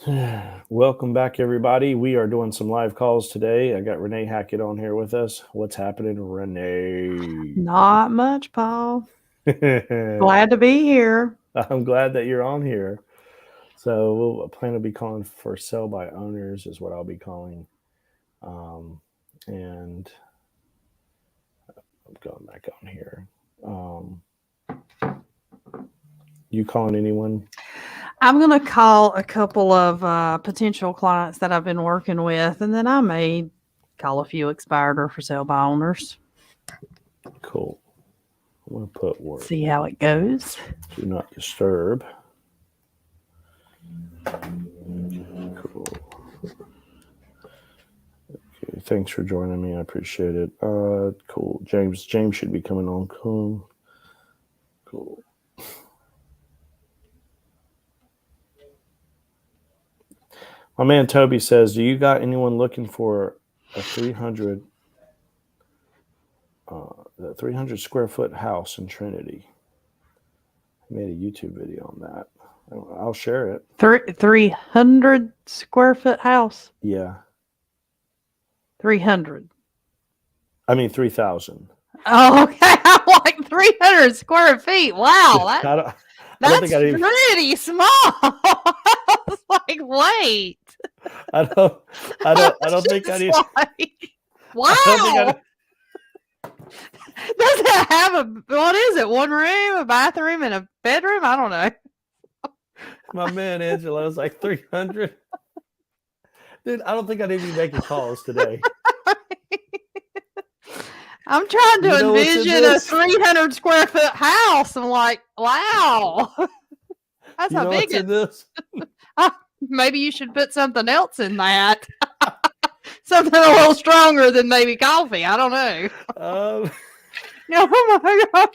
Welcome back, everybody. We are doing some live calls today. I got Renee Hackett on here with us. What's happening, Renee? Not much, Paul. I'm Glad to be here. glad that you're on here. So we'll plan to be calling for sell by owners is what I'll be calling. And I'm going back on here. Um, you calling anyone? I'm going to call a couple of potential clients that I've been working with, and then I may call a few expired or for sale by owners. Cool. I'm going to put work. See how it goes. Do not disturb. Cool. Okay, thanks for joining me. I appreciate it. Cool. James should be coming on. Cool. My man Toby says, "Do you got anyone looking for a 300 square foot house in Trinity?" I made a YouTube video on that. I'll share it. 300 square foot house. Yeah. 300. I mean 3,000. Oh, okay. I'm like 300 square feet. Wow, that's pretty small. I was like, wait. I don't think I need. Wow. Does it have what is it? One room, a bathroom, and a bedroom? I don't know. My man Angelo was like 300. Dude, I don't think I need to be making calls today. I'm trying to envision a 300 square foot house. I'm like, wow. That's how big it is. Maybe you should put something else in that. Something a little stronger than maybe coffee. I don't know. Oh my God.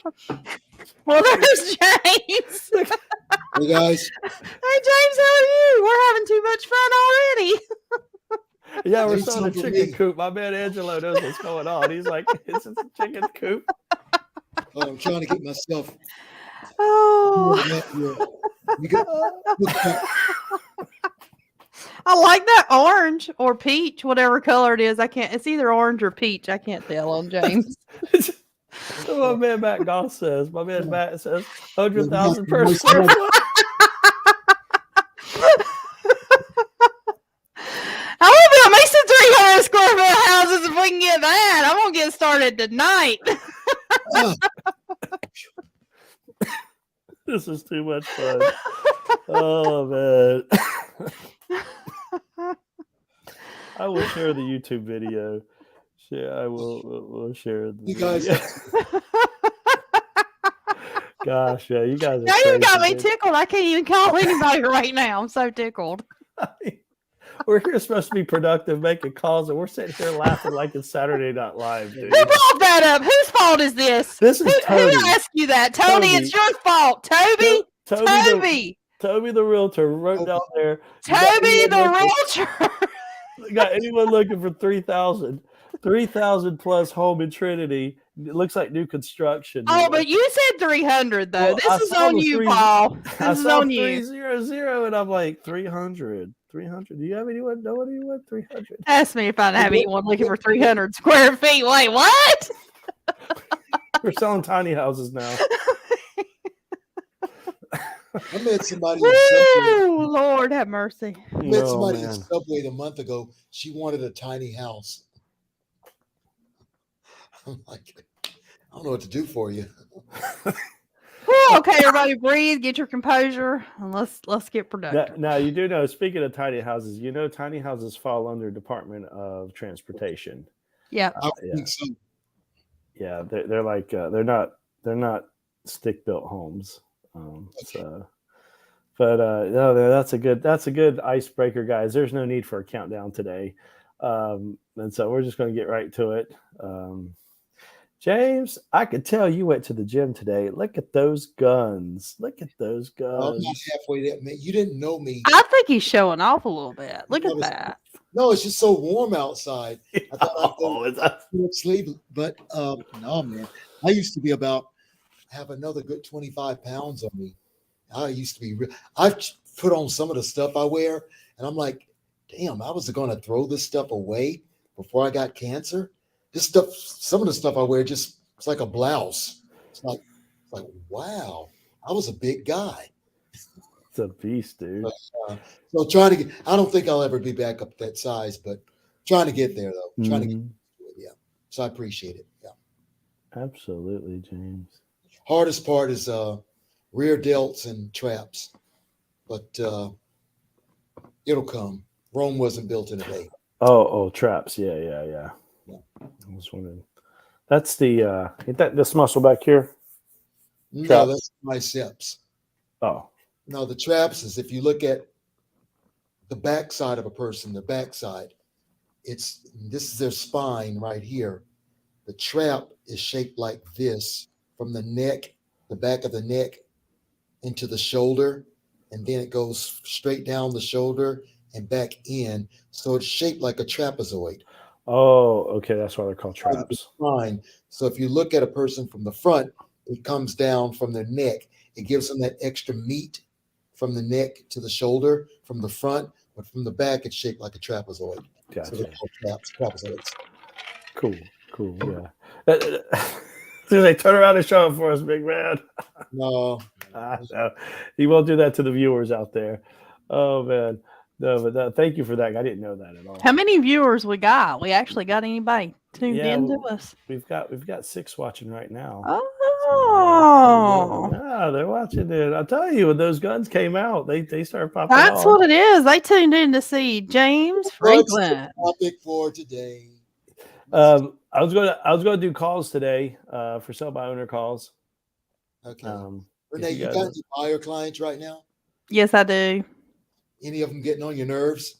Well, there's James. Hey, guys. Hey, James, how are you? We're having too much fun already. Yeah, we're selling a chicken coop. My man Angelo knows what's going on. He's like, "It's a chicken coop." Oh, I'm trying to get myself. Oh. I like that orange or peach, whatever color it is. It's either orange or peach. I can't tell on James. My man Matt Goss says. My man Matt says 100,000 per square foot. I want to make some 300 square foot houses if we can get that. I'm gonna get started tonight. This is too much fun. Oh man. I will share the YouTube video. Yeah, I will share the you guys. Gosh, yeah, you guys are now you got me tickled. I can't even call anybody right now. I'm so tickled. We're here supposed to be productive, making calls, and we're sitting here laughing like it's Saturday Night Live, dude. Who brought that up? Whose fault is this? This is Tony. Who asked you that? Tony, it's your fault. Toby? Toby the realtor wrote down there. Toby the realtor. Got anyone looking for 3,000 plus home in Trinity? It looks like new construction. Oh, but you said 300 though. Well, this is on you, Paul. This is on you. 300, and I'm like 300. 300. Do you have anyone? Know anyone? 300. Ask me if I have anyone looking for 300 square feet. Wait, what? We're selling tiny houses now. I met somebody. Woo, Lord have mercy. I met somebody at Subway a month ago. She wanted a tiny house. I'm like, I don't know what to do for you. Okay, everybody breathe, get your composure, and let's get productive. Now, you do know, speaking of tiny houses, you know tiny houses fall under Department of Transportation. Yeah. I think so. Yeah, they're like they're not stick-built homes. No, that's a good icebreaker, guys. There's no need for a countdown today. And so we're just going to get right to it. James, I could tell you went to the gym today. Look at those guns. Look at those guns. I'm not halfway there, man. You didn't know me. I think he's showing off a little bit. Look at that. No, it's just so warm outside. I thought I'd go sleep, but no, man. I used to have another good 25 pounds on me. I used to be real. I've put on some of the stuff I wear, and I'm like, damn, I was going to throw this stuff away before I got cancer. This stuff, some of the stuff I wear, just it's like a blouse. It's like wow, I was a big guy. It's a beast, dude. So trying to get, I don't think I'll ever be back up that size, but trying to get there though. Trying to get to it, yeah. So I appreciate it. Yeah. Absolutely, James. Hardest part is rear delts and traps, but it'll come. Rome wasn't built in a day. Oh, traps. Yeah. I was wondering. That's the ain't that this muscle back here? No, Traps. that's biceps. Oh. No, the traps is if you look at the backside of a person, the backside, this is their spine right here. The trap is shaped like this from the neck, the back of the neck, into the shoulder, and then it goes straight down the shoulder and back in. So it's shaped like a trapezoid. Oh, okay. That's why they're called traps. Spine. So if you look at a person from the front, it comes down from their neck. It gives them that extra meat from the neck to the shoulder from the front, but from the back, it's shaped like a trapezoid. Gotcha. So they're called trapezoids. Cool. Yeah. So they turn around and show it for us, big man. No. He won't do that to the viewers out there. Oh man. No, but thank you for that. I didn't know that at all. How many viewers we got? We actually got anybody tuned into us? We've got 6 watching right now. Oh, yeah, they're watching it. I'll tell you, when those guns came out, they started popping. That's what it is. They tuned in to see James Franklin. Topic for today. I was gonna do calls today for sell by owner calls. Okay. Renee, you got any buyer clients right now? Yes, I do. Any of them getting on your nerves?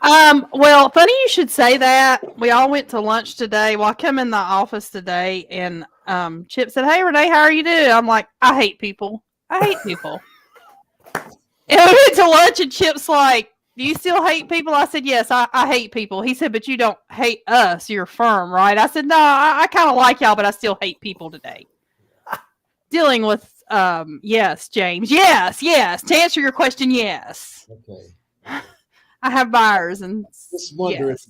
Well, funny you should say that. We all went to lunch today. Well, I come in the office today and Chip said, "Hey Renee, how are you doing?" I'm like, I hate people. And we went to lunch and Chip's like, "Do you still hate people?" I said, "Yes, I hate people." He said, "But you don't hate us, your firm, right?" I said, "No, I kind of like y'all, but I still hate people today." Dealing with yes, James. Yes. To answer your question, yes. Okay. I have buyers and just wonder yes.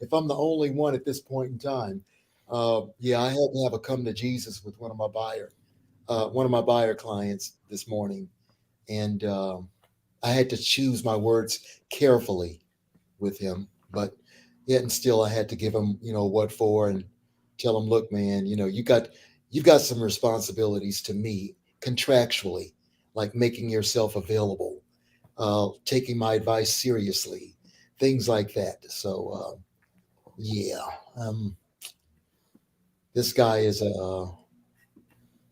if I'm the only one at this point in time. Yeah, I had to have a come to Jesus with one of my buyer clients this morning, and I had to choose my words carefully with him, but yet and still I had to give him, what for, and tell him, look, man, you've got some responsibilities to me contractually, like making yourself available, taking my advice seriously, things like that. So, this guy is a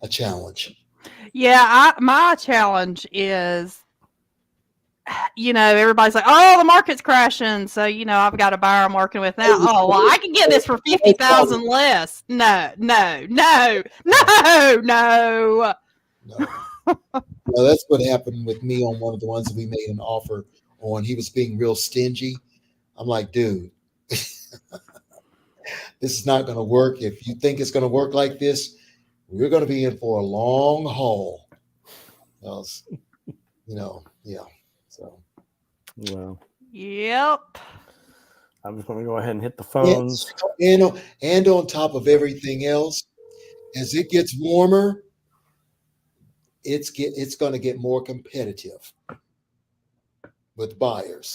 challenge. Yeah, my challenge is, everybody's like, "Oh, the market's crashing," so I've got a buyer I'm working with now. Oh, well, I can get this for 50,000 less. No. Well, that's what happened with me on one of the ones that we made an offer on. He was being real stingy. I'm like, dude, this is not going to work. If you think it's going to work like this, we're going to be in for a long haul. Yeah. So, well, yep. I'm just going to go ahead and hit the phones. And on top of everything else, as it gets warmer, it's going to get more competitive with buyers.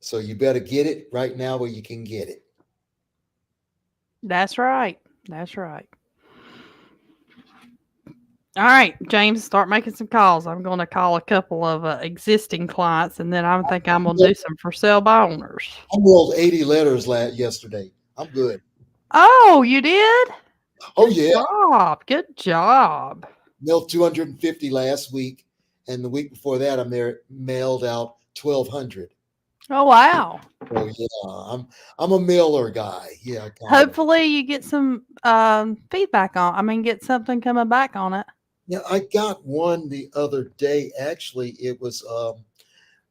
So you better get it right now where you can get it. That's right. All right, James, start making some calls. I'm going to call a couple of existing clients, and then I think I'm going to do some for sale by owners. I rolled 80 letters yesterday. I'm good. Oh, you did? Oh, yeah. Good job. Mailed 250 last week, and the week before that, I mailed out 1,200. Oh, wow. Oh, yeah. I'm a mailer guy. Yeah. Hopefully you get some feedback get something coming back on it. Yeah, I got one the other day. Actually, it was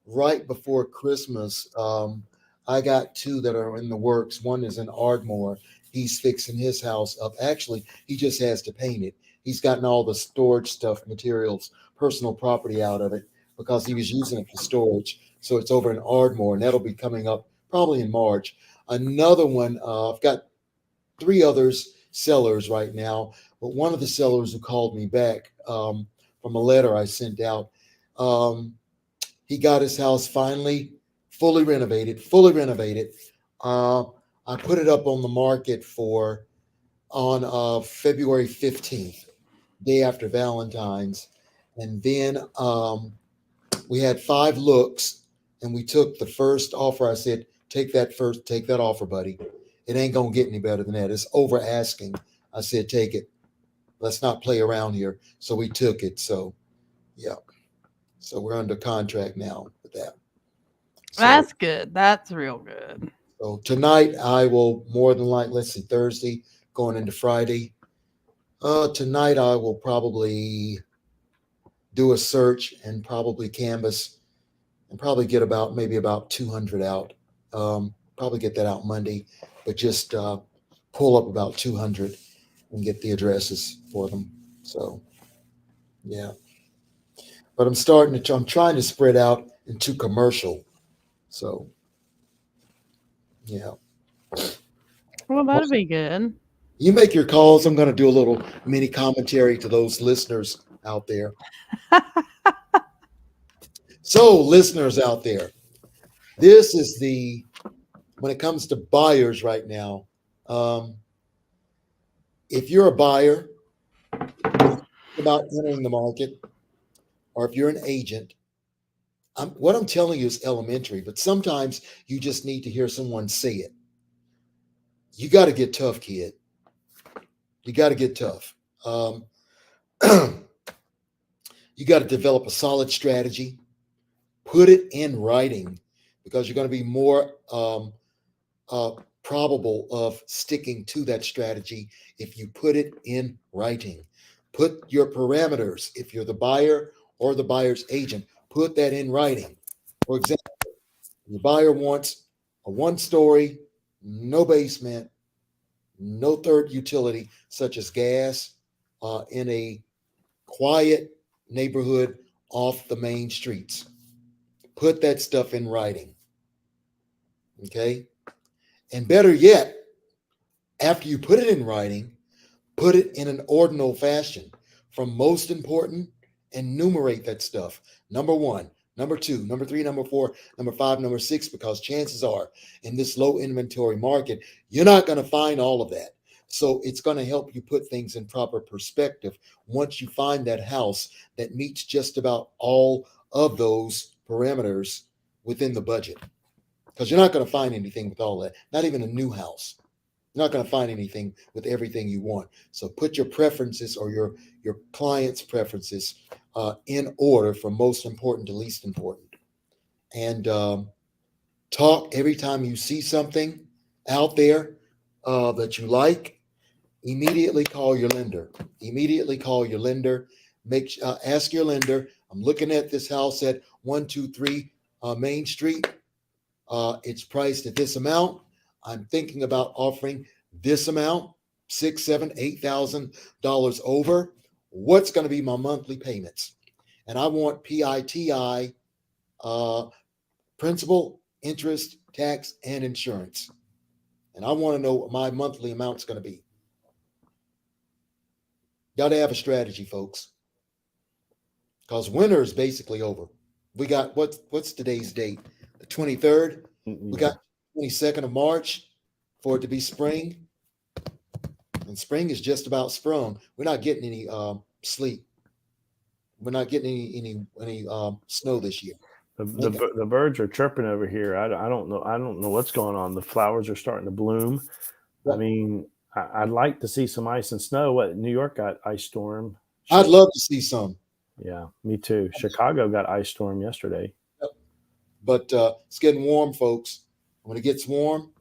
right before Christmas. I got 2 that are in the works. One is in Ardmore. He's fixing his house up. Actually, he just has to paint it. He's gotten all the storage stuff, materials, personal property out of it. because he was using it for storage. So it's over in Ardmore, and that'll be coming up probably in March. Another one, I've got 3 others sellers right now, but one of the sellers who called me back from a letter I sent out, he got his house finally fully renovated. I put it up on the market on February 15th, day after Valentine's. And then we had 5 looks, and we took the first offer. I said, take that offer, buddy. It ain't going to get any better than that. It's over asking. I said, take it. Let's not play around here. So we took it. So, yeah. So we're under contract now with that. So, that's good. That's real good. So tonight I will more than likely, let's see, Thursday going into Friday. Tonight I will probably do a search and probably canvas and probably get maybe about 200 out. Probably get that out Monday, but just pull up about 200 and get the addresses for them. So, yeah. But I'm trying to spread out into commercial. So, yeah. Well, that'd be good. You make your calls. I'm going to do a little mini commentary to those listeners out there. So, listeners out there, this is when it comes to buyers right now, if you're a buyer about entering the market, or if you're an agent, what I'm telling you is elementary, but sometimes you just need to hear someone say it. You got to get tough, kid. You got to get tough. You got to develop a solid strategy, put it in writing, because you're going to be more probable of sticking to that strategy if you put it in writing. Put your parameters, if you're the buyer or the buyer's agent, put that in writing. For example, the buyer wants a 1-story, no basement, no third utility, such as gas, in a quiet neighborhood off the main streets. Put that stuff in writing. Okay? And better yet, after you put it in writing, put it in an ordinal fashion from most important and enumerate that stuff. Number 1, number 2, number 3, number 4, number 5, number 6, because chances are in this low inventory market, you're not going to find all of that. So it's going to help you put things in proper perspective once you find that house that meets just about all of those parameters within the budget. Because you're not going to find anything with all that, not even a new house. You're not going to find anything with everything you want. So put your preferences or your client's preferences in order from most important to least important. And talk every time you see something out there that you like. Immediately call your lender. Ask your lender, I'm looking at this house at 123 Main Street. It's priced at this amount. I'm thinking about offering this amount, $6,000, $7,000, $8,000 over. What's going to be my monthly payments? And I want PITI, principal, interest, tax, and insurance. And I want to know what my monthly amount's going to be. Got to have a strategy, folks. Because winter is basically over. We got, what's today's date? The 23rd. We got 22nd of March for it to be spring. And spring is just about sprung. We're not getting any sleet. We're not getting any snow this year. The birds are chirping over here. I don't know what's going on. The flowers are starting to bloom. Yeah. I mean, I'd like to see some ice and snow. What, New York got ice storm? I'd love to see some. Yeah, me too. Chicago got ice storm yesterday. Yep. But it's getting warm, folks. When it gets warm,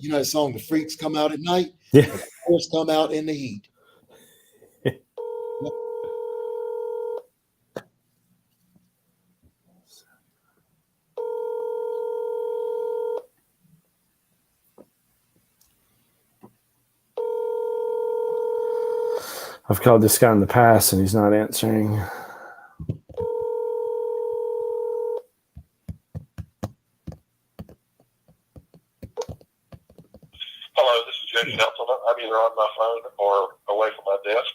you know that song, The Freaks Come Out at Night? Yeah. The Freaks come out in the heat. Yep. I've called this guy in the past and he's not answering. Judge Nelson. I'm either on my phone or away from my desk.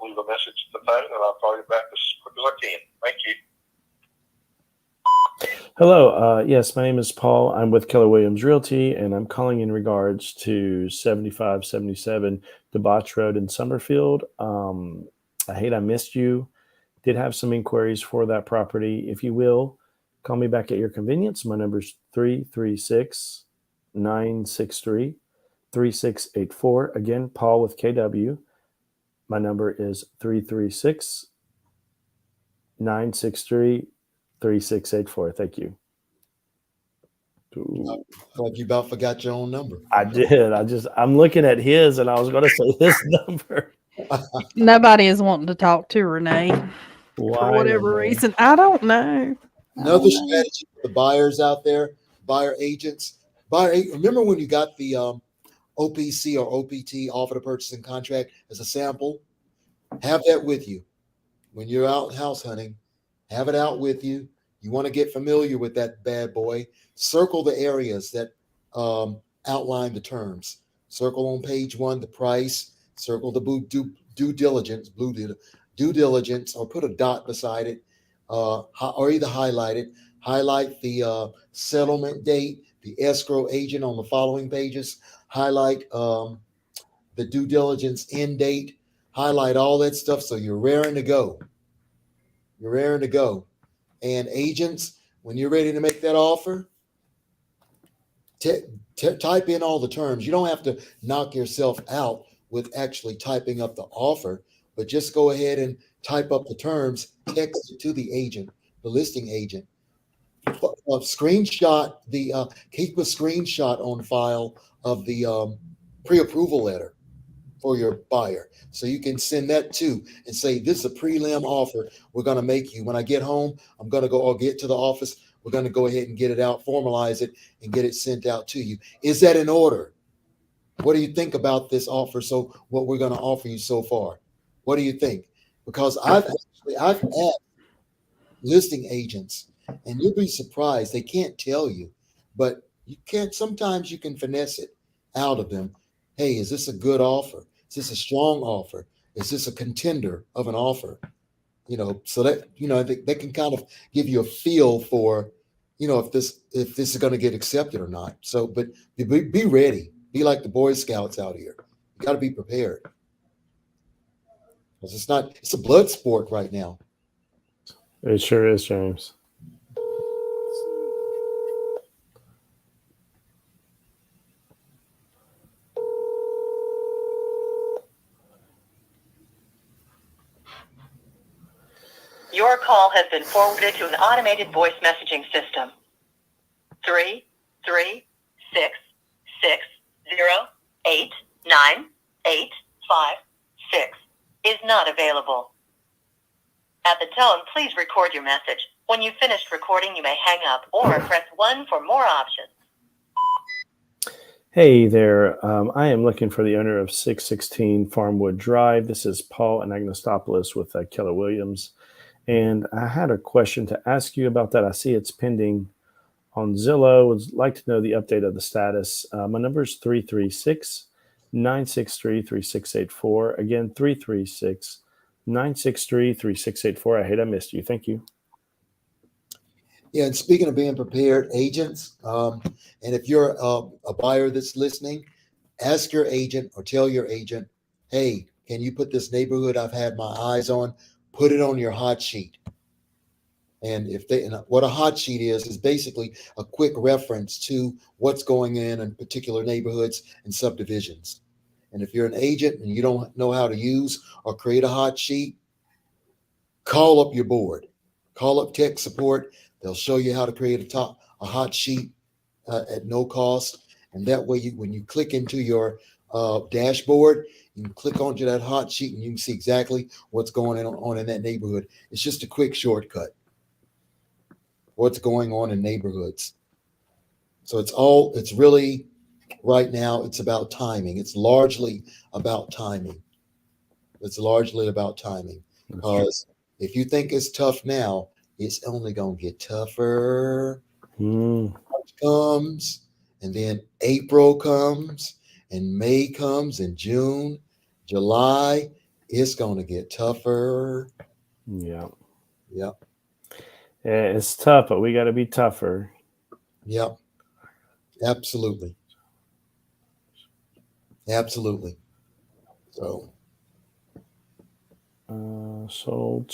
Leave a message to the phone, and I'll call you back as quick as I can. Thank you. Hello. Yes, my name is Paul. I'm with Keller Williams Realty, and I'm calling in regards to 7577 Debauch Road in Summerfield. I hate I missed you. Did have some inquiries for that property. If you will, call me back at your convenience. My number is 336-963-3684. Again, Paul with KW. My number is 336-963-3684. Thank you. Like you about forgot your own number. I did. I'm looking at his, and I was going to say his number. Nobody is wanting to talk to Renee for whatever reason. I don't know. Another strategy for the buyers out there, buyer agents. Remember when you got the OPC or OPT, offer to purchase and contract, as a sample? Have that with you when you're out house hunting. Have it out with you. You want to get familiar with that bad boy. Circle the areas that outline the terms. Circle on page 1 the price. Circle the due diligence, due diligence, or put a dot beside it, or either highlight it. Highlight the settlement date, the escrow agent on the following pages. Highlight the due diligence end date. Highlight all that stuff so you're raring to go. You're raring to go. And agents, when you're ready to make that offer, type in all the terms. You don't have to knock yourself out with actually typing up the offer, but just go ahead and type up the terms, text it to the agent, the listing agent. Screenshot keep a screenshot on file of the pre-approval letter for your buyer. So you can send that too and say, this is a prelim offer we're going to make you. When I get home, I'm going to go or get to the office. We're going to go ahead and get it out, formalize it, and get it sent out to you. Is that in order? What do you think about this offer? So what we're going to offer you so far? What do you think? Because I've asked listing agents, and you'll be surprised. They can't tell you, but sometimes you can finesse it out of them. Hey, is this a good offer? Is this a strong offer? Is this a contender of an offer? So that, they can kind of give you a feel for, if this is going to get accepted or not. So, but be ready. Be like the Boy Scouts out here. You got to be prepared. Because it's a blood sport right now. It sure is, James. Your call has been forwarded to an automated voice messaging system. 336-608-985-6 is not available. At the tone, please record your message. When you've finished recording, you may hang up or press 1 for more options. Hey there. I am looking for the owner of 616 Farmwood Drive. This is Paul Anagnostopoulos with Keller Williams. And I had a question to ask you about that. I see it's pending on Zillow. Would like to know the update of the status. My number is 336-963-3684. Again, 336-963-3684. I hate I missed you. Thank you. Yeah, and speaking of being prepared, agents, and if you're a buyer that's listening, ask your agent or tell your agent, hey, can you put this neighborhood I've had my eyes on, put it on your hot sheet. And what a hot sheet is basically a quick reference to what's going in particular neighborhoods and subdivisions. And if you're an agent and you don't know how to use or create a hot sheet, call up your board, call up tech support. They'll show you how to create a hot sheet at no cost. And that way, when you click into your dashboard, you can click onto that hot sheet and you can see exactly what's going on in that neighborhood. It's just a quick shortcut. What's going on in neighborhoods. So it's really right now, it's about timing. It's largely about timing. Because if you think it's tough now, it's only going to get tougher. March comes, and then April comes, and May comes and June, July, it's going to get tougher. Yeah. Yep. Yeah, it's tough, but we got to be tougher. Yep. Absolutely. Absolutely. So. Sold.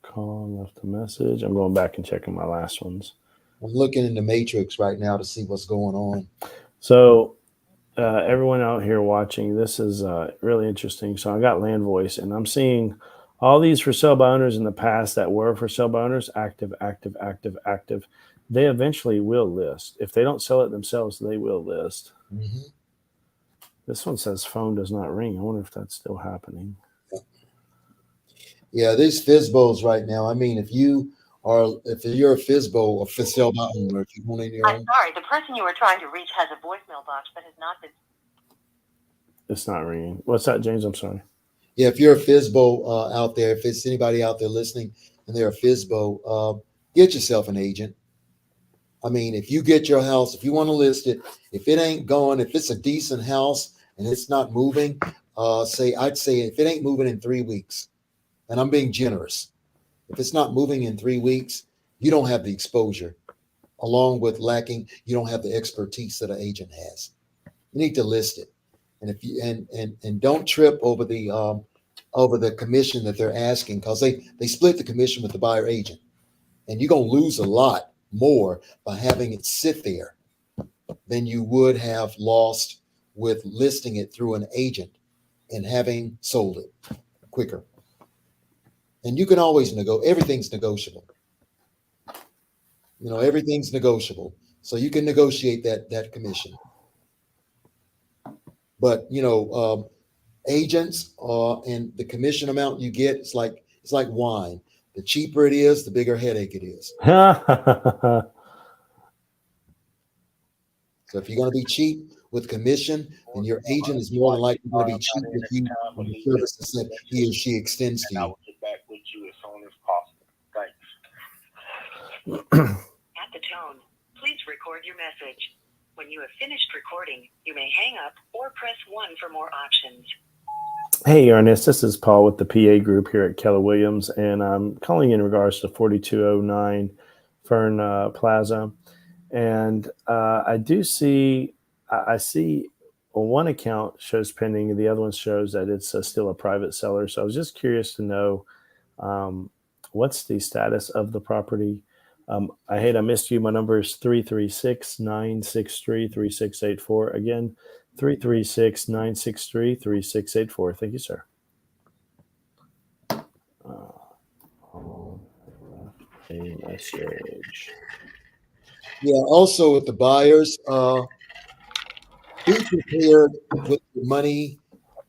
Call, left a message. I'm going back and checking my last ones. I'm looking in the matrix right now to see what's going on. So everyone out here watching, this is really interesting. So I got Land Voice, and I'm seeing all these for sale by owners in the past that were for sale by owners, active. They eventually will list. If they don't sell it themselves, they will list. Mm-hmm. This one says phone does not ring. I wonder if that's still happening. Yeah, there's FSBOs right now. I mean, if you're a FSBO or for sale by owner, if you want in your I'm sorry, the person you were trying to reach has a voicemail box that has not been. It's not ringing. What's that, James? I'm sorry. Yeah, if you're a FSBO out there, if it's anybody out there listening and they're a FSBO, get yourself an agent. I mean, if you get your house, if you want to list it, if it ain't going, if it's a decent house and it's not moving, I'd say if it ain't moving in 3 weeks, and I'm being generous, if it's not moving in 3 weeks, you don't have the exposure. Along with you don't have the expertise that an agent has. You need to list it, and if you and don't trip over the commission that they're asking, because they split the commission with the buyer agent, and you're gonna lose a lot more by having it sit there than you would have lost with listing it through an agent and having sold it quicker. And you can always everything's negotiable. You know, everything's negotiable. So you can negotiate that commission. But agents and the commission amount you get, it's like wine. The cheaper it is, the bigger headache it is. So if you're going to be cheap with commission, then your agent is more than likely going to be cheap with you on the services that he or she extends to you. I will get back with you as soon as possible. Thanks. At the tone, please record your message. When you have finished recording, you may hang up or press 1 for more options. Hey, Ernest, this is Paul with the PA Group here at Keller Williams, and I'm calling in regards to 4209 Fern Plaza. And I see one account shows pending, and the other one shows that it's still a private seller. So I was just curious to know what's the status of the property. I hate I missed you. My number is 336-963-3684. Again, 336-963-3684. Thank you, sir. A message. Yeah, also with the buyers, be prepared with your money.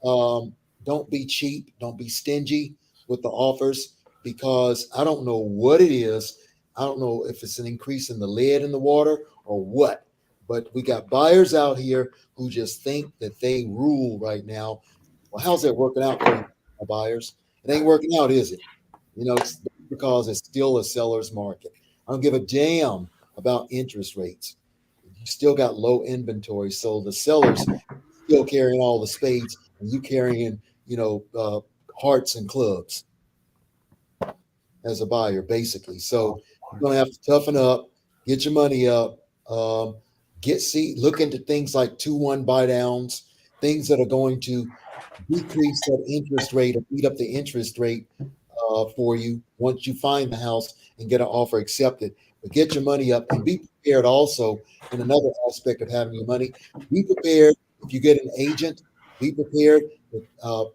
Don't be cheap. Don't be stingy with the offers, because I don't know what it is. I don't know if it's an increase in the lead in the water or what, but we got buyers out here who just think that they rule right now. Well, how's that working out for you, buyers? It ain't working out, is it? It's because it's still a seller's market. I don't give a damn about interest rates. You still got low inventory, so the sellers still carrying all the spades, and you carrying, hearts and clubs as a buyer, basically. So you're gonna have to toughen up, get your money up, look into things like 2-1 buy downs, things that are going to decrease that interest rate or beat up the interest rate for you once you find the house and get an offer accepted. But get your money up and be prepared also in another aspect of having your money. Be prepared if you get an agent. Be prepared to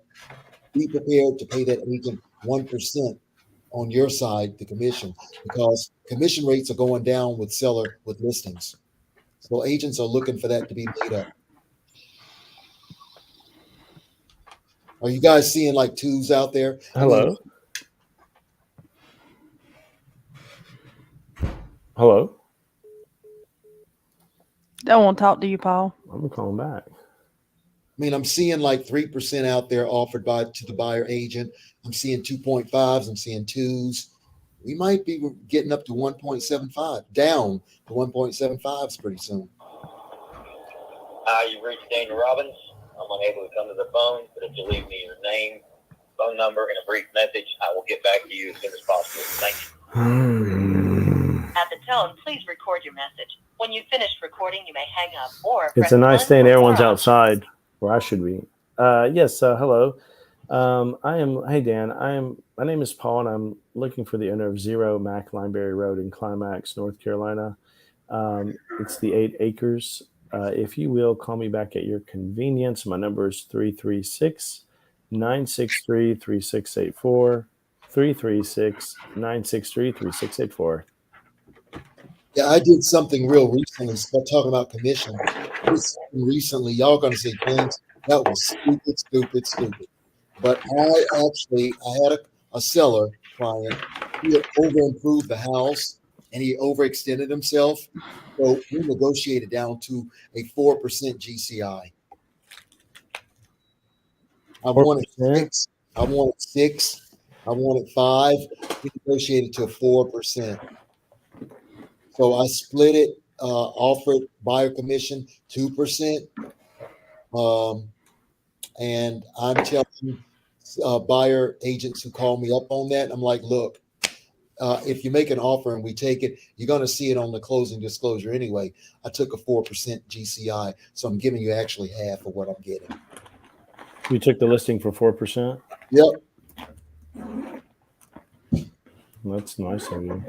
pay that agent 1% on your side, the commission, because commission rates are going down with listings. So agents are looking for that to be made up. Are you guys seeing like twos out there? Hello? Hello? Don't want to talk to you, Paul. I'm calling back. I'm seeing like 3% out there offered to the buyer agent. I'm seeing 2.5s. I'm seeing 2s. we might be getting up to 1.75, down to 1.75s pretty soon. You've reached Daniel Robbins. I'm unable to come to the phone, but if you leave me your name, phone number, and a brief message, I will get back to you as soon as possible. Thank you. At the tone, please record your message. When you've finished recording, you may hang up or It's a nice press day and 1 for everyone's more outside where I should be. Yes, hello. Hey Dan, my name is Paul and I'm looking for the owner of 0 Mac Lineberry Road in Climax, North Carolina. It's the 8 acres. If you will, call me back at your convenience. My number is 336-963-3684, 336-963-3684. Yeah, I did something real recently. Talking about commission. Recently, y'all going to say, James, that was stupid. But I had a seller client. He had over-improved the house and he overextended himself. So we negotiated down to a 4% GCI. I wanted 6. I wanted 6. I wanted 5. We negotiated to 4%. So I split it, offered buyer commission 2%. And I'm telling buyer agents who call me up on that, I'm like, look, if you make an offer and we take it, you're going to see it on the closing disclosure anyway. I took a 4% GCI, so I'm giving you actually half of what I'm getting. You took the listing for 4%? Yep. That's nice of you.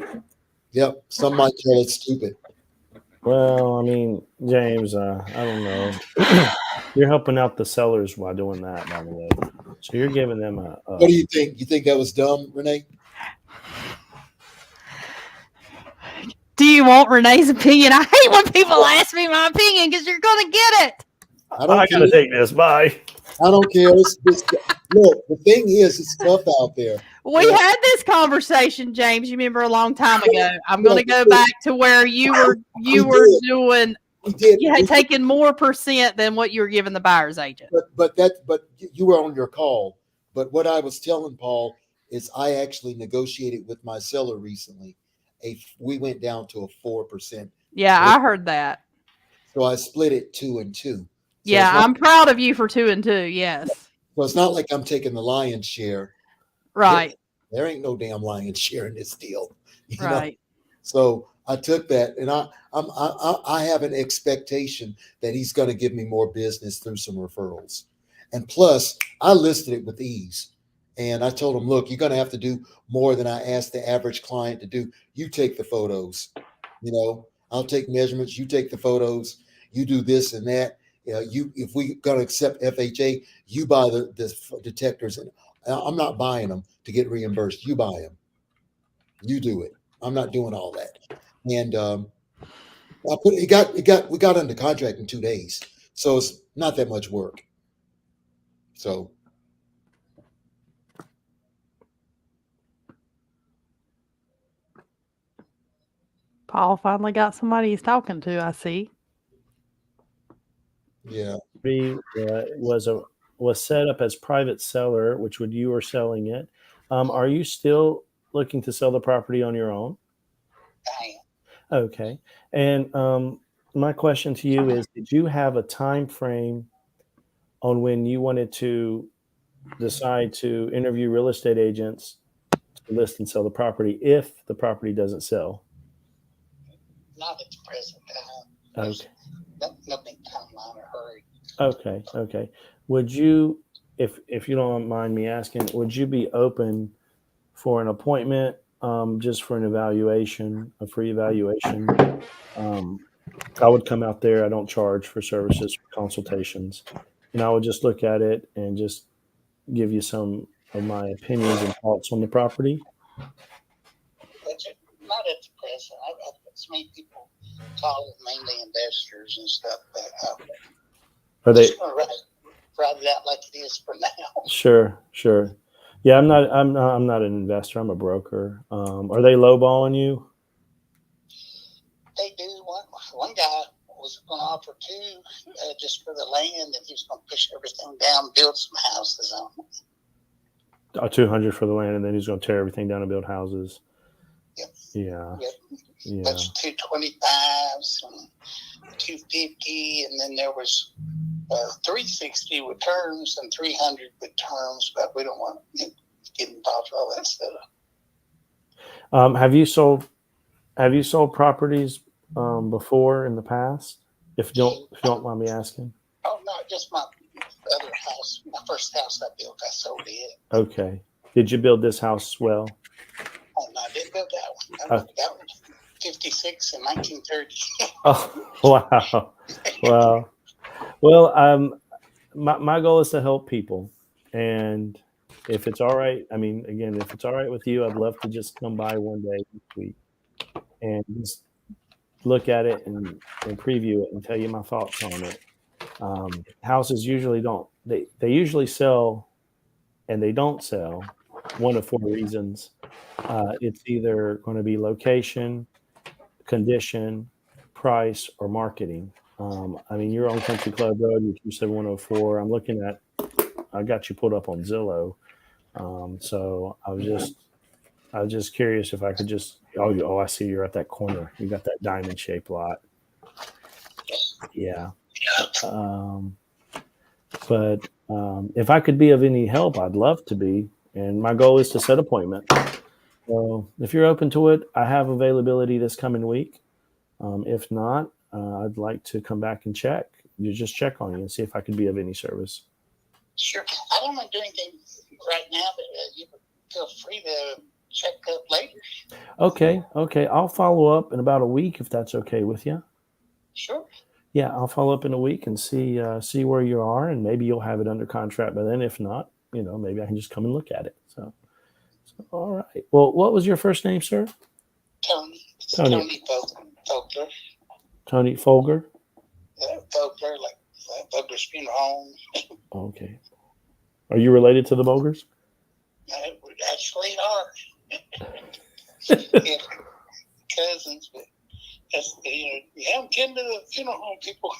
Yep. Some might call it stupid. Well, I mean, James, I don't know. You're helping out the sellers while doing that, by the way. So you're giving them a What do you think? You think that was dumb, Renee? Do you want Renee's opinion? I hate when people ask me my opinion because you're going to get it. I gotta take this. Bye. I don't care. Look, the thing is, it's tough out there. We had this conversation, James. You remember a long time ago. I'm going to go back to where you were doing. You had taken more percent than what you were giving the buyer's agent. But you were on your call. But what I was telling Paul is I actually negotiated with my seller recently. We went down to a 4%. Yeah, I heard that. So I split it 2 and 2. So yeah, I'm proud of you for 2 and 2. Yes. So it's not like I'm taking the lion's share. Right. There ain't no damn lion's share in this deal. Right. Know? So I took that, and I have an expectation that he's going to give me more business through some referrals. And plus, I listed it with ease. And I told him, look, you're going to have to do more than I asked the average client to do. You take the photos. I'll take measurements. You take the photos. You do this and that. If we going to accept FHA, you buy the detectors. And I'm not buying them to get reimbursed. You buy them. You do it. I'm not doing all that. And we got under contract in 2 days. So it's not that much work. So. Paul finally got somebody he's talking to, I see. Yeah. Was set up as private seller, which you were selling it. Are you still looking to sell the property on your own? I am. Okay. And my question to you is, did you have a time frame on when you wanted to decide to interview real estate agents to list and sell the property if the property doesn't sell? Not at the present time. Okay. No big timeline or hurry. Okay. Would you, if you don't mind me asking, would you be open for an appointment, just for an evaluation, a free evaluation? I would come out there. I don't charge for services, for consultations, and I would just look at it and just give you some of my opinions and thoughts on the property. Not at the present. I've seen people call mainly investors and stuff, but are they just gonna write it out like it is for now? Sure. Yeah, I'm not an investor. I'm a broker. Are they lowballing you? They do. One guy was going to offer 2 just for the land, and he was going to push everything down, build some houses on it. 200 for the land, and then he's going to tear everything down and build houses. Yeah. Yep. Yeah. Bunch of 225s and 250, and then there was 360 with terms and 300 with terms, but we don't want to get involved with all that stuff. Have you sold properties before in the past? If you don't mind me asking. Oh no, just my other house, my first house I built, I sold it. Okay. Did you build this house well? Oh no, I didn't build that one. That one was 56 in 1930. Oh, wow. Wow. Well, my goal is to help people. And if it's all right, I mean, again, if it's all right with you, I'd love to just come by one day this week and just look at it and preview it and tell you my thoughts on it. Houses usually don't. They usually sell and they don't sell one of four reasons. It's either going to be location, condition, price, or marketing. I mean, you're on Country Club Road, you're 27104. I'm looking at, I got you pulled up on Zillow. So I was just curious if I could just, I see you're at that corner. You got that diamond shaped lot. Yeah. But if I could be of any help, I'd love to be. And my goal is to set appointment. So if you're open to it, I have availability this coming week. If not, I'd like to come back and check. You just check on you and see if I could be of any service. Sure. I don't want to do anything right now, but you feel free to check up later. Okay. I'll follow up in about a week if that's okay with you. Sure. Yeah, I'll follow up in a week and see where you are, and maybe you'll have it under contract by then. If not, maybe I can just come and look at it. So all right. Well, what was your first name, sir? Tony Fogler. Tony Folger? Fogler, like Fogler's Funeral Home. Okay. Are you related to the Bogers? We actually are. Yeah, cousins, but that's, you haven't kin to the funeral home people.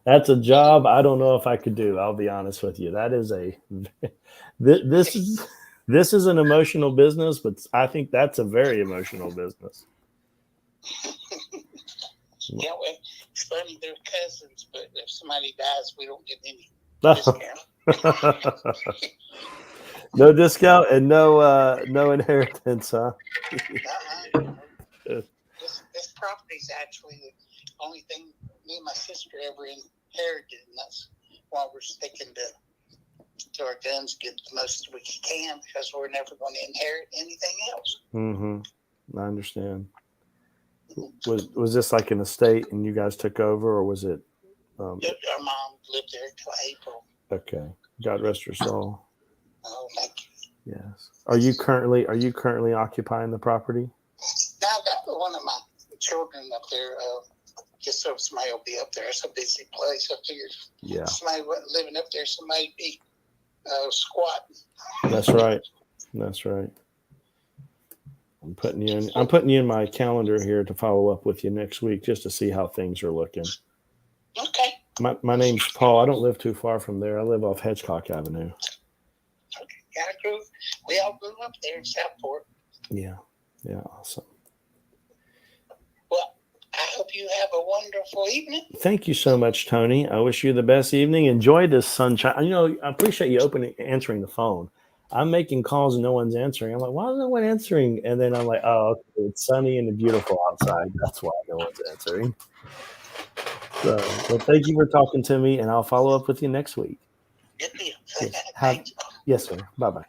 That's a job I don't know if I could do. I'll be honest with you. That is this is an emotional business, but I think that's a very emotional business. Yeah, well, it's funny, they're cousins, but if somebody dies, we don't get any discount. No discount and no inheritance, huh? This property is actually the only thing me and my sister ever inherited, and that's why we're sticking to our guns, get the most we can, because we're never going to inherit anything else. Mm-hmm. I understand. Was this like an estate and you guys took over, or was it? Our mom lived there until April. Okay. God rest her soul. Oh, thank you. Yes. Are you currently occupying the property? Now I've got one of my children up there. Just so somebody will be up there. It's a busy place. I figured somebody wasn't living up there, somebody be squatting. That's right. I'm putting you in my calendar here to follow up with you next week just to see how things are looking. Okay. My name's Paul. I don't live too far from there. I live off Hedgecock Avenue. Okay. We all grew up there in Southport. Yeah. Awesome. Well, I hope you have a wonderful evening. Thank you so much, Tony. I wish you the best evening. Enjoy this sunshine. I appreciate you answering the phone. I'm making calls and no one's answering. I'm like, why is no one answering? And then I'm like, oh, okay, it's sunny and beautiful outside. That's why no one's answering. So, well, thank you for talking to me, and I'll follow up with you next week. Good deal. Yes, sir. Bye-bye.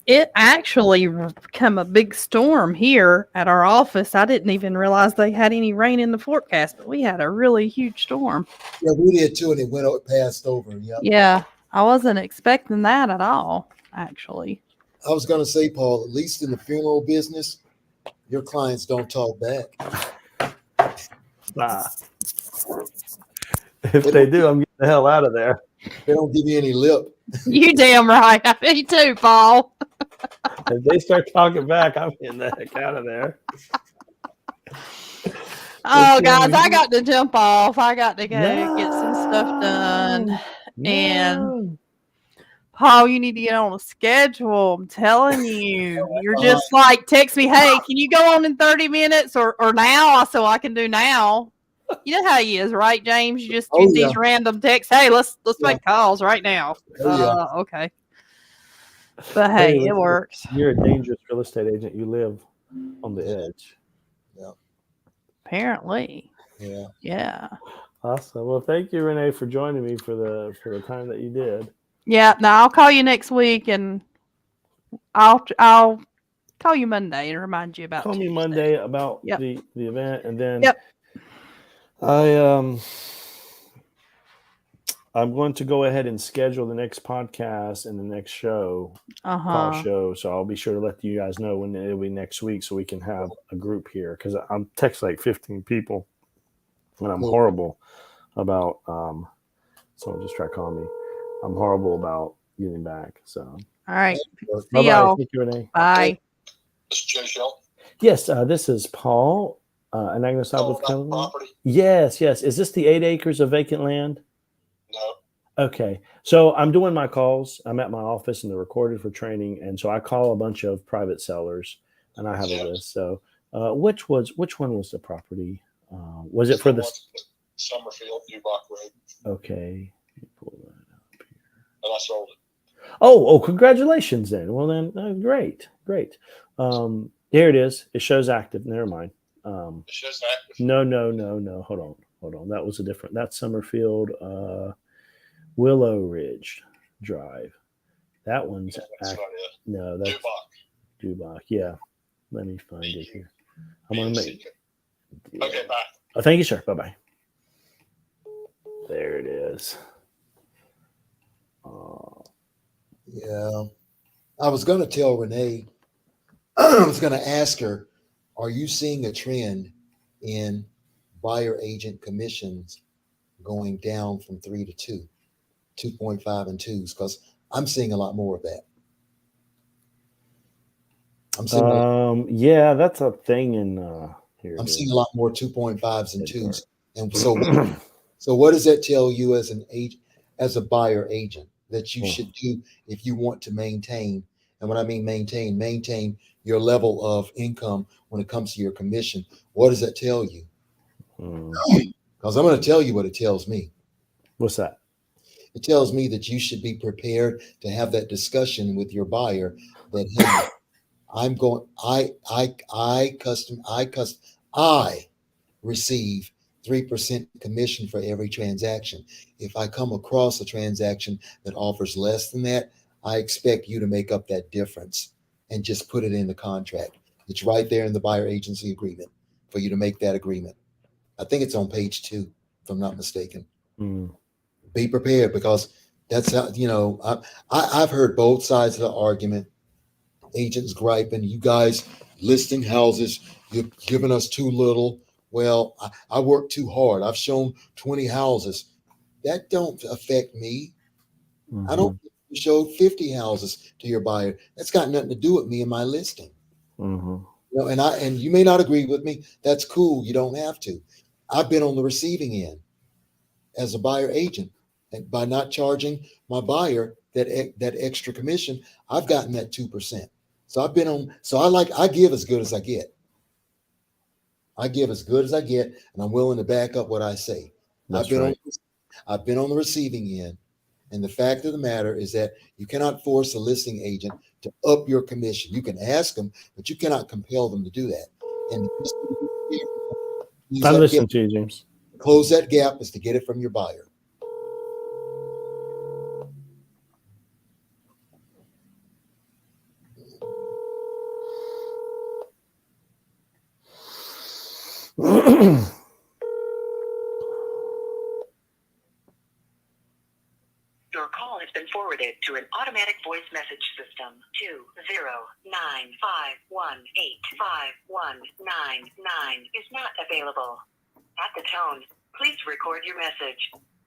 It actually became a big storm here at our office. I didn't even realize they had any rain in the forecast, but we had a really huge storm. Yeah, we did too, and it passed over. Yeah, I wasn't expecting that at all, actually. I was going to say, Paul, at least in the funeral business, your clients don't talk back. If they do, I'm getting the hell out of there. They don't give you any lip. You damn right. Me too, Paul. If they start talking back, I'm getting the heck out of there. Oh, guys, I got to jump off. I got to go get some stuff done. And Paul, you need to get on a schedule. I'm telling you. You're just like, text me, hey, can you go on in 30 minutes or now so I can do now? You know how he is, right, James? You just do these random texts. Hey, let's make calls right now. Okay. But hey, it works. You're a dangerous real estate agent. You live on the edge. Yeah. Apparently. Yeah. Yeah. Awesome. Well, thank you, Renee, for joining me for the time that you did. Yeah. Now I'll call you next week, and I'll call you Monday and remind you about. Call me Tuesday. Monday about the event, and then I'm going to go ahead and schedule the next podcast and the next show, call show. So I'll be sure to let you guys know when it'll be next week, so we can have a group here, because I'm texting like 15 people, and I'm horrible about. Someone just tried calling me. I'm horrible about getting back. So all right, see y'all. Thank you, Renee. Bye. This is Jay Shelton. Yes, this is Paul. Anagnos property. Yes. Is this the 8 acres of vacant land? No. Okay. So I'm doing my calls. I'm at my office and they're recorded for training. And so I call a bunch of private sellers and I have a list. So which one was the property? Was it for the Summerfield, Dubach Road? Okay. Pull that up here. And I sold it. Oh, congratulations then. Well then, great. Here it is. It shows active. Never mind. It shows active. No. Hold on. That was a different. That's Summerfield, Willow Ridge Drive. That one's that's not it. No, that's Dubach. Yeah. Let me find it here. I'm gonna make. Okay, bye. Oh, thank you, sir. Bye. There it is. Yeah. I was going to tell Renee, I was going to ask her, are you seeing a trend in buyer agent commissions going down from 3 to 2, 2.5 and 2s? Because I'm seeing a lot more of that. I'm seeing yeah, that's a thing in here. I'm seeing a lot more 2.5s and 2s. And so what does that tell you as an agent, as a buyer agent, that you should do if you want to maintain? And when I mean maintain your level of income when it comes to your commission. What does that tell you? Because I'm going to tell you what it tells me. What's that? It tells me that you should be prepared to have that discussion with your buyer that, hey, I receive 3% commission for every transaction. If I come across a transaction that offers less than that, I expect you to make up that difference and just put it in the contract. It's right there in the buyer agency agreement for you to make that agreement. I think it's on page 2, if I'm not mistaken. Be prepared, because that's how, I've heard both sides of the argument. Agents griping, you guys listing houses, you're giving us too little. Well, I work too hard. I've shown 20 houses. That don't affect me. I don't show 50 houses to your buyer. That's got nothing to do with me and my listing. And you may not agree with me. That's cool. You don't have to. I've been on the receiving end as a buyer agent, and by not charging my buyer that extra commission, I've gotten that 2%. So I've been on. So I give as good as I get. I give as good as I get, and I'm willing to back up what I say. I've been on the receiving end, and the fact of the matter is that you cannot force a listing agent to up your commission. You can ask them, but you cannot compel them to do that. And I'm listening to you, James. Close that gap is to get it from your buyer. Your call has been forwarded to an automatic voice message system. 20951851999 is not available. At the tone, please record your message.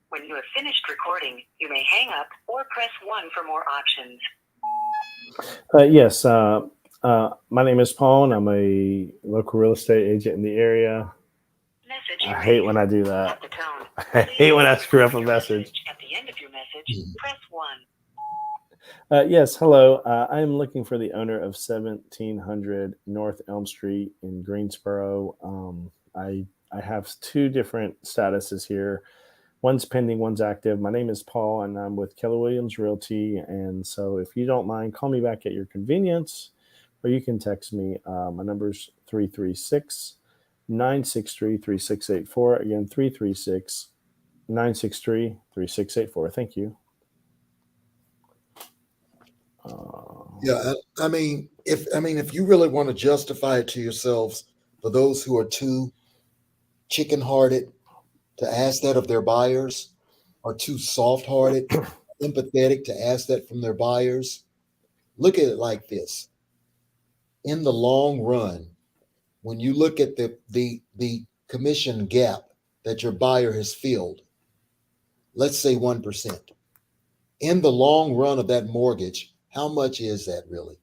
When you have finished recording, you may hang up or press 1 for more options. Yes. My name is Paul, and I'm a local real estate agent in the area. I hate when I do that. At the tone, I hate when I screw up a message. At the end of your message, press 1. Yes, hello. I am looking for the owner of 1700 North Elm Street in Greensboro. I have two different statuses here. One's pending, one's active. My name is Paul, and I'm with Keller Williams Realty. And so, if you don't mind, call me back at your convenience, or you can text me. My number's 336 963 3684. Again, 336 963 3684. Thank you. Yeah, I mean, if you really want to justify it to yourselves, for those who are too chicken-hearted to ask that of their buyers, or too soft-hearted, empathetic to ask that from their buyers, look at it like this. In the long run, when you look at the commission gap that your buyer has filled, let's say 1%. In the long run of that mortgage, how much is that really?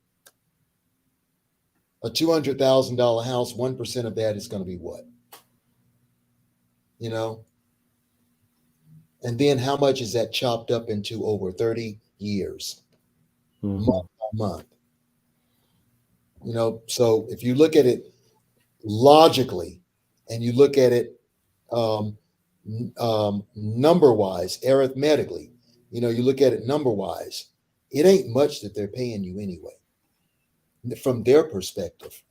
A $200,000 house, 1% of that is going to be what? You know? And then how much is that chopped up into over 30 years, month by month? You know, so if you look at it logically and you look at it number wise, arithmetically, you know, you look at it number wise, it ain't much that they're paying you anyway, from their perspective.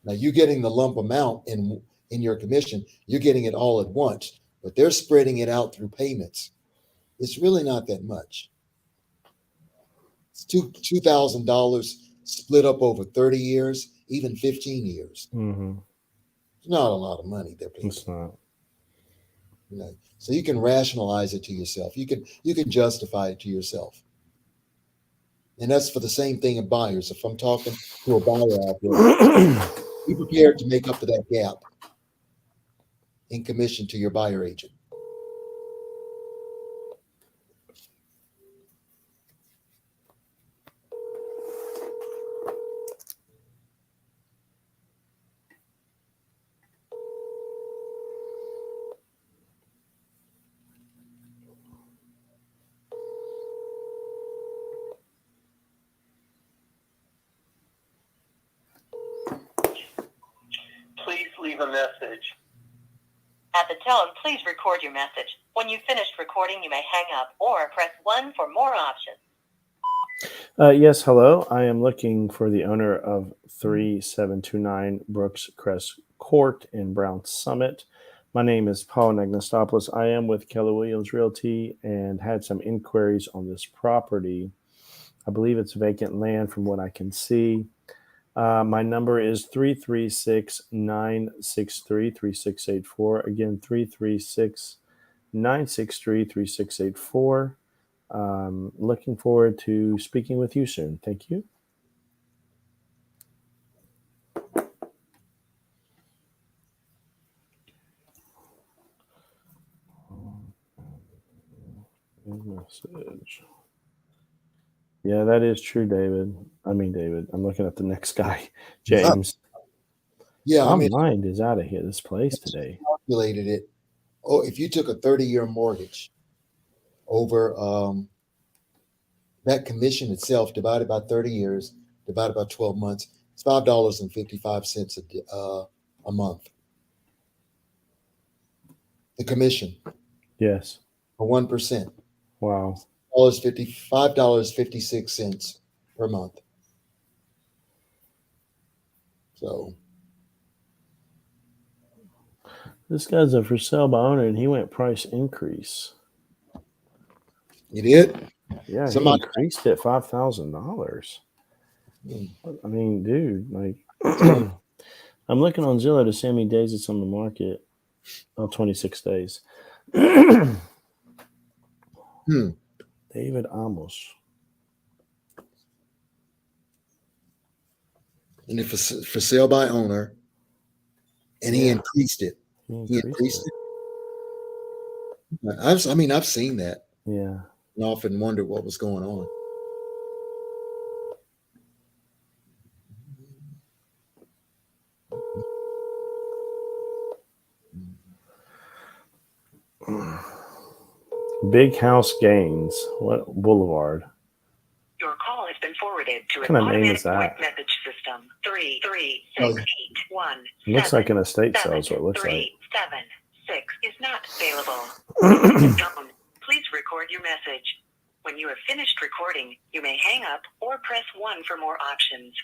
Now you're getting the lump amount in your commission, you're getting it all at once, but they're spreading it out through payments. It's really not that much. It's $2,000 split up over 30 years, even 15 years. Mm-hmm. It's not a lot of money they're paying. It's not. You know, so you can rationalize it to yourself. You can justify it to yourself. And that's for the same thing in buyers. If I'm talking to a buyer out there, be prepared to make up for that gap in commission to your buyer agent. Please leave a message. At the tone, please record your message. When you've finished recording, you may hang up or press 1 for more options. Yes, hello. I am looking for the owner of 3729 Brooks Crest Court in Brown Summit. My name is Paul Nagnostopoulos. I am with Keller Williams Realty and had some inquiries on this property. I believe it's vacant land from what I can see. My number is 336-963-3684. Again, 336-963-3684. Looking forward to speaking with you soon. Thank you. Message. Yeah, that is true, David. David. I'm looking at the next guy, James. Yeah, my mind is out of here. This place today. Calculated it. Oh, if you took a 30-year mortgage over that commission itself, divided by 30 years, divided by 12 months, it's $5.55 a month. The commission. Yes. For 1%. Wow. $5.56 per month. So this guy's a for sale by owner, and he went price increase. You did? Yeah, he increased it $5,000. I mean, dude, like I'm looking on Zillow to see how many days it's on the market. Oh, 26 days. David Amos. And if it's for sale by owner, and he increased it. He increased it. I've seen that. Yeah. And often wondered what was going on. Big House Gains. What Boulevard? Your been forwarded to an What kind of name automatic is that? voice message system. 33681. It looks like an estate sale is what it looks like. 7376 is not available. At the tone, please record your message. When you have finished recording, you may hang up or press 1 for more options.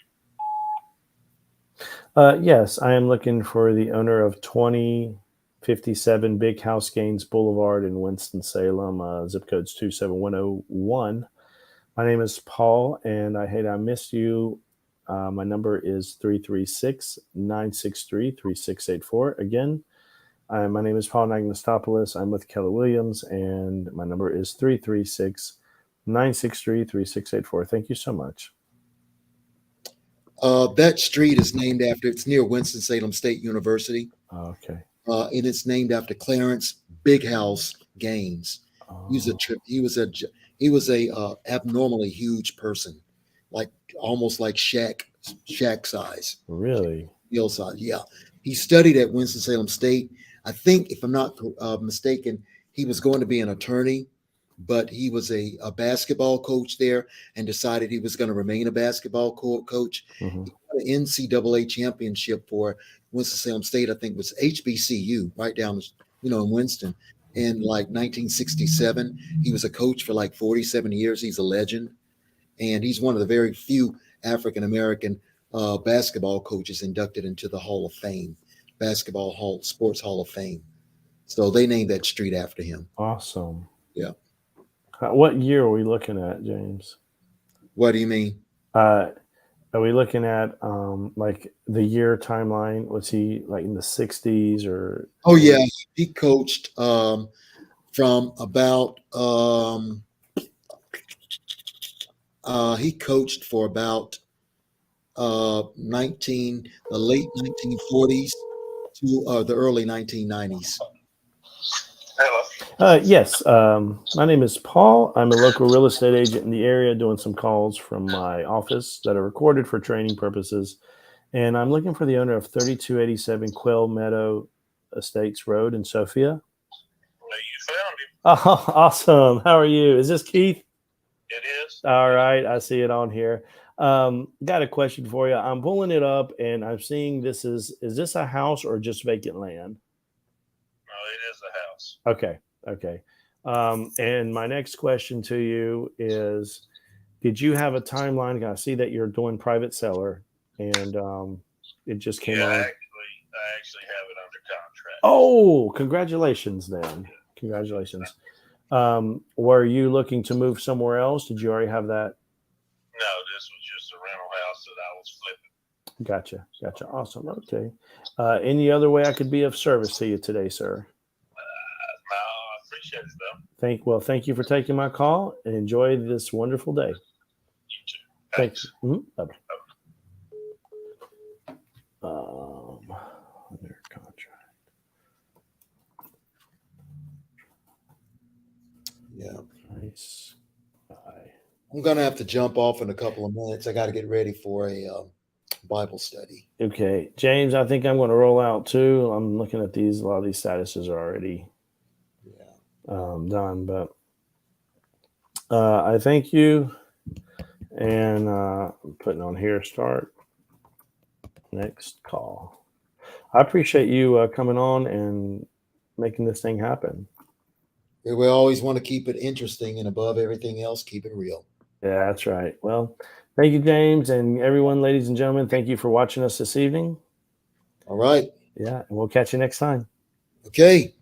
Yes, I am looking for the owner of 2057 Big House Gaines Boulevard in Winston-Salem. Zip code's 27101. My name is Paul, and I hate I missed you. My number is 336-963-3684. Again, my name is Paul Nagnostopoulos. I'm with Keller Williams, and my number is 336-963-3684. Thank you so much. That street is named after, it's near Winston-Salem State University. Okay. And it's named after Clarence Big House Gaines. He was a abnormally huge person, like almost like Shaq size. Really? Real size. Yeah. He studied at Winston-Salem State. I think, if I'm not mistaken, he was going to be an attorney, but he was a basketball coach there and decided he was going to remain a basketball coach. Mm-hmm. He got an NCAA championship for Winston-Salem State. I think it was HBCU, right down, in Winston. In like 1967, he was a coach for like 47 years. He's a legend, and he's one of the very few African-American basketball coaches inducted into the Hall of Fame, Sports Hall of Fame. So they named that street after him. Awesome. Yeah. What year are we looking at, James? What do you mean? Are we looking at like the year timeline? Was he like in the 60s or? Oh yeah, he coached from about he coached for about the late 1940s to the early 1990s. Hello. Yes. My name is Paul. I'm a local real estate agent in the area doing some calls from my office that are recorded for training purposes. And I'm looking for the owner of 3287 Quail Meadow Estates Road in Sophia. You found him. Oh, awesome. How are you? Is this Keith? It is. All right. I see it on here. Got a question for you. I'm pulling it up and I'm seeing is this a house or just vacant land? No, it is a house. Okay. And my next question to you is, did you have a timeline? I see that you're doing private seller and it just came on. I actually have it under contract. Oh, congratulations then. Congratulations. Were you looking to move somewhere else? Did you already have that? No, this was just a rental house that I was flipping. Gotcha. Awesome. Okay. Any other way I could be of service to you today, sir? No, I appreciate it though. Thank you for taking my call and enjoy this wonderful day. You too. Thanks. Bye-bye. Under contract. Yeah. Nice. Bye. I'm gonna have to jump off in a couple of minutes. I got to get ready for a Bible study. Okay, James, I think I'm going to roll out too. I'm looking at these. A lot of these statuses are already done, but I thank you. And I'm putting on here, start next call. I appreciate you coming on and making this thing happen. We always want to keep it interesting, and above everything else, keep it real. Yeah, that's right. Well, thank you, James, and everyone, ladies and gentlemen. Thank you for watching us this evening. All right. Yeah, and we'll catch you next time. Okay.